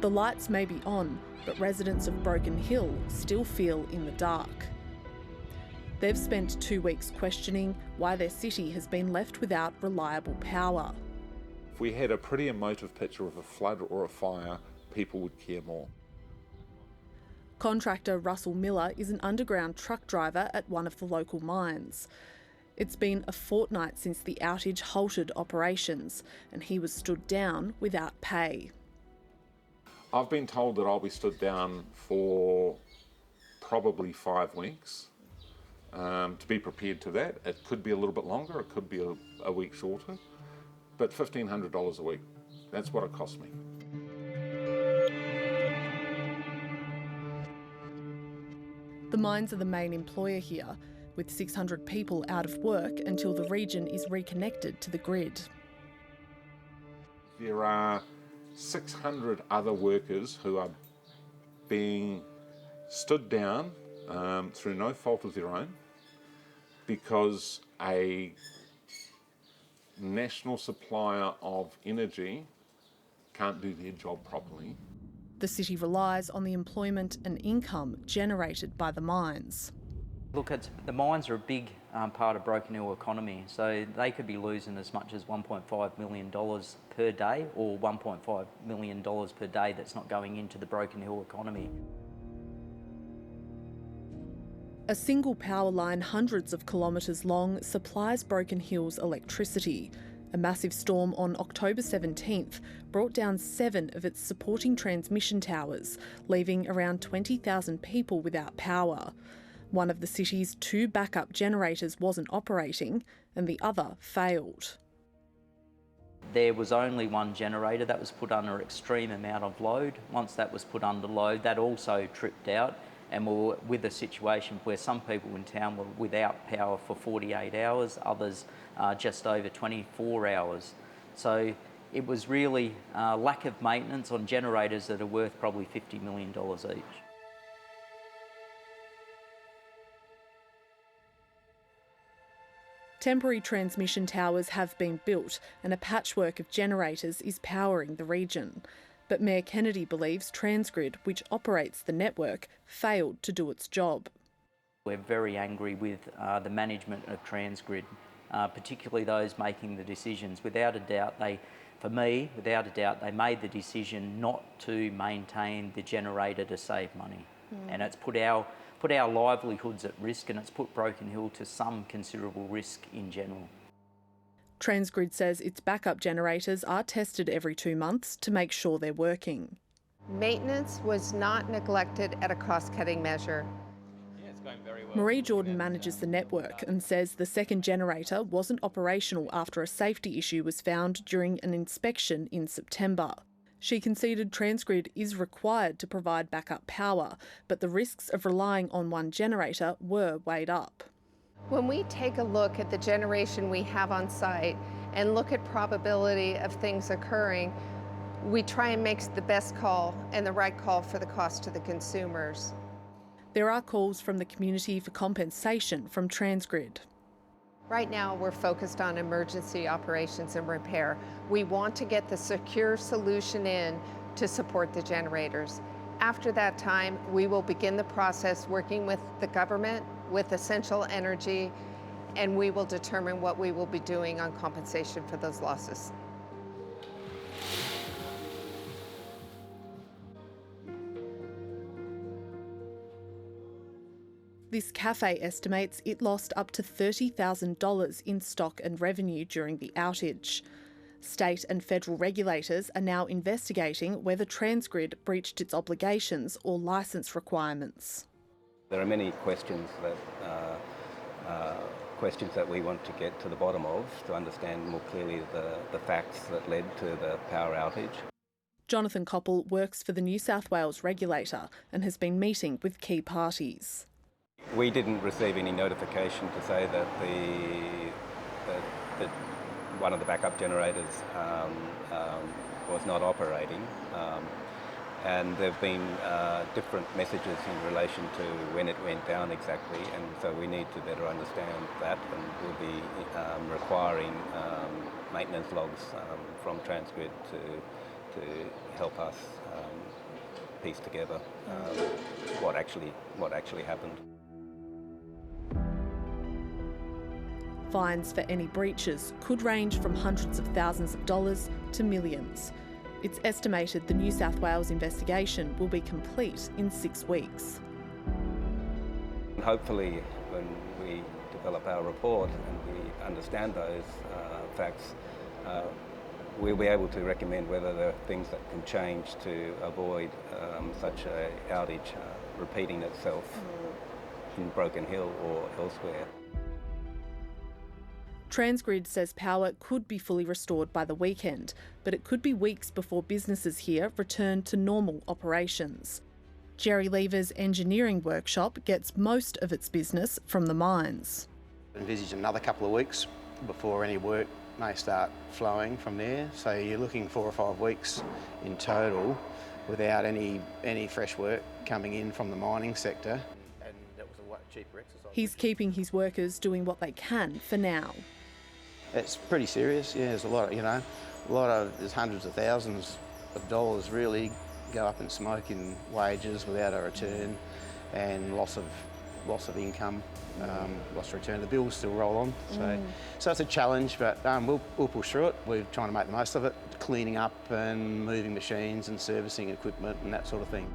The lights may be on, but residents of Broken Hill still feel in the dark. They've spent 2 weeks questioning why their city has been left without reliable power. If we had a pretty emotive picture of a flood or a fire, people would care more. Contractor Russell Miller is an underground truck driver at one of the local mines. It's been a fortnight since the outage halted operations, and he was stood down without pay. I've been told that I'll be stood down for probably 5 weeks. To be prepared to that. It could be a little bit longer, it could be a week shorter, but $1,500 a week, that's what it cost me. The mines are the main employer here, with 600 people out of work until the region is reconnected to the grid. There are 600 other workers who are being stood down through no fault of their own because a national supplier of energy can't do their job properly. The city relies on the employment and income generated by the mines. Look, the mines are a big part of Broken Hill economy, so they could be losing as much as $1.5 million per day, or $1.5 million per day that's not going into the Broken Hill economy. A single power line hundreds of kilometres long supplies Broken Hill's electricity. A massive storm on October 17th brought down 7 of its supporting transmission towers, leaving around 20,000 people without power. One of the city's 2 backup generators wasn't operating and the other failed. There was only one generator that was put under an extreme amount of load. Once that was put under load, that also tripped out, and we were with a situation where some people in town were without power for 48 hours, others just over 24 hours. So it was really lack of maintenance on generators that are worth probably $50 million each. Temporary transmission towers have been built and a patchwork of generators is powering the region. But Mayor Kennedy believes Transgrid, which operates the network, failed to do its job. We're very angry with the management of Transgrid, particularly those making the decisions. Without a doubt, they made the decision not to maintain the generator to save money. And it's put our livelihoods at risk, and it's put Broken Hill to some considerable risk in general. Transgrid says its backup generators are tested every 2 months to make sure they're working. Maintenance was not neglected at a cost-cutting measure. Marie Jordan manages the network and says the second generator wasn't operational after a safety issue was found during an inspection in September. She conceded Transgrid is required to provide backup power, but the risks of relying on one generator were weighed up. When we take a look at the generation we have on site and look at probability of things occurring, we try and make the best call and the right call for the cost to the consumers. There are calls from the community for compensation from Transgrid. Right now, we're focused on emergency operations and repair. We want to get the secure solution in to support the generators. After that time, we will begin the process working with the government, with Essential Energy, and we will determine what we will be doing on compensation for those losses. This cafe estimates it lost up to $30,000 in stock and revenue during the outage. State and federal regulators are now investigating whether Transgrid breached its obligations or licence requirements. There are many questions that we want to get to the bottom of to understand more clearly the facts that led to the power outage. Jonathan Koppel works for the New South Wales regulator and has been meeting with key parties. We didn't receive any notification to say that that one of the backup generators was not operating. And there have been different messages in relation to when it went down exactly, and so we need to better understand that, and we'll be requiring maintenance logs from Transgrid to help us piece together what actually happened. Fines for any breaches could range from hundreds of thousands of dollars to millions. It's estimated the New South Wales investigation will be complete in 6 weeks. Hopefully, when we develop our report and we understand those facts, we'll be able to recommend whether there are things that can change to avoid such an outage repeating itself in Broken Hill or elsewhere. Transgrid says power could be fully restored by the weekend, but it could be weeks before businesses here return to normal operations. Jerry Lever's engineering workshop gets most of its business from the mines. Envisage another couple of weeks before any work may start flowing from there. So you're looking 4 or 5 weeks in total without any fresh work coming in from the mining sector. And that was a cheaper exercise. He's keeping his workers doing what they can for now. It's pretty serious. Yeah, there's there's hundreds of thousands of dollars really go up in smoke in wages without a return, and loss of income, loss of return. The bills still roll on, so it's a challenge, but we'll push through it. We're trying to make the most of it, cleaning up and moving machines and servicing equipment and that sort of thing.